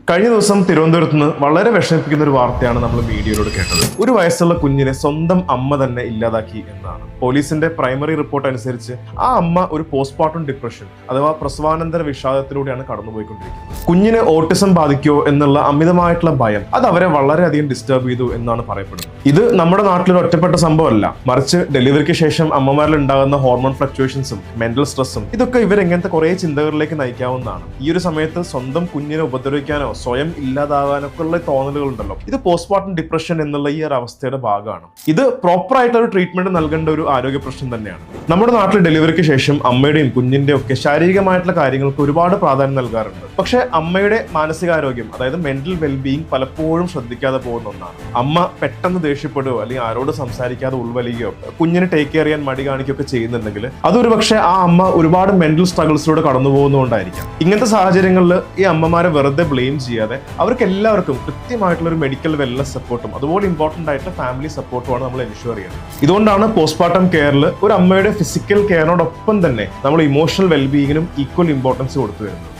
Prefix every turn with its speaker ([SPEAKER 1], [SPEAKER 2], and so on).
[SPEAKER 1] കഴിഞ്ഞ ദിവസം തിരുവനന്തപുരത്ത് നിന്ന് വളരെ വിഷമിപ്പിക്കുന്ന ഒരു വാർത്തയാണ് നമ്മൾ മീഡിയയിലൂടെ കേട്ടത്. ഒരു വയസ്സുള്ള കുഞ്ഞിനെ സ്വന്തം അമ്മ തന്നെ ഇല്ലാതാക്കി എന്നാണ്. പോലീസിന്റെ പ്രൈമറി റിപ്പോർട്ട് അനുസരിച്ച് ആ അമ്മ ഒരു പോസ്റ്റ്മോർട്ടം ഡിപ്രഷൻ അഥവാ പ്രസവാനന്തര വിഷാദത്തിലൂടെയാണ് കടന്നുപോയിക്കൊണ്ടിരിക്കുന്നത്. കുഞ്ഞിന് ഓട്ടിസം ബാധിക്കുമോ എന്നുള്ള അമിതമായിട്ടുള്ള ഭയം അത് അവരെ വളരെയധികം ഡിസ്റ്റർബ് ചെയ്തു എന്നാണ് പറയപ്പെടുന്നത്. ഇത് നമ്മുടെ നാട്ടിലൊരു ഒറ്റപ്പെട്ട സംഭവമല്ല, മറിച്ച് ഡെലിവറിക്ക് ശേഷം അമ്മമാരിൽ ഉണ്ടാകുന്ന ഹോർമോൺ ഫ്ലക്ച്വേഷൻസും മെന്റൽ സ്ട്രെസ്സും ഇതൊക്കെ ഇവരെങ്ങനത്തെ കുറെ ചിന്തകളിലേക്ക് നയിക്കാവുന്നതാണ്. ഈ ഒരു സമയത്ത് സ്വന്തം കുഞ്ഞിനെ ഉപദ്രവിക്കാനോ സ്വയം ഇല്ലാതാകാനൊക്കെ ഉള്ള തോന്നലുകൾ ഉണ്ടല്ലോ, ഇത് പോസ്റ്റ്മോർട്ടം ഡിപ്രഷൻ എന്നുള്ള ഈ ഒരു അവസ്ഥയുടെ ഭാഗമാണ്. ഇത് പ്രോപ്പർ ആയിട്ടുള്ള ഒരു ട്രീറ്റ്മെന്റ് നൽകേണ്ട ഒരു ആരോഗ്യ പ്രശ്നം തന്നെയാണ്. നമ്മുടെ നാട്ടിൽ ഡെലിവറിക്ക് ശേഷം അമ്മയുടെയും കുഞ്ഞിന്റെയും ഒക്കെ ശാരീരികമായിട്ടുള്ള കാര്യങ്ങൾക്ക് ഒരുപാട് പ്രാധാന്യം നൽകാറുണ്ട്. പക്ഷെ അമ്മയുടെ മാനസികാരോഗ്യം, അതായത് മെന്റൽ വെൽബീയിങ് പലപ്പോഴും ശ്രദ്ധിക്കാതെ പോകുന്ന ഒന്നാണ്. അമ്മ പെട്ടെന്ന് ദേഷ്യപ്പെടുകയോ അല്ലെങ്കിൽ ആരോട് സംസാരിക്കാതെ ഉൾവലിക്കുകയോ കുഞ്ഞിനെ ടേക്ക് കെയർ ചെയ്യാൻ മടി കാണിക്കുകയൊക്കെ ചെയ്യുന്നുണ്ടെങ്കിൽ അതൊരു പക്ഷേ ആ അമ്മ ഒരുപാട് മെന്റൽ സ്ട്രഗിൾസിലൂടെ കടന്നു പോകുന്നതുകൊണ്ടായിരിക്കാം. ഇങ്ങനത്തെ സാഹചര്യങ്ങളിൽ ഈ അമ്മമാരെ വെറുതെ ബ്ലെയിം ചെയ്യാതെ അവർക്ക് എല്ലാവർക്കും കൃത്യമായിട്ടുള്ള ഒരു മെഡിക്കൽ വെൽനസ് സപ്പോർട്ടും അതുപോലെ ഇമ്പോർട്ടന്റ് ആയിട്ട് ഫാമിലി സപ്പോർട്ടുമാണ് നമ്മൾ എൻഷുർ ചെയ്യുന്നത്. ഇതുകൊണ്ടാണ് പോസ്റ്റ്മോർട്ടം കെയറിൽ ഒരു അമ്മയുടെ ഫിസിക്കൽ കെയറിനോടൊപ്പം തന്നെ നമ്മൾ ഇമോഷണൽ വെൽബീയിങ്ങിനും ഈക്വൽ ഇമ്പോർട്ടൻസ് കൊടുത്തു വരുന്നത്.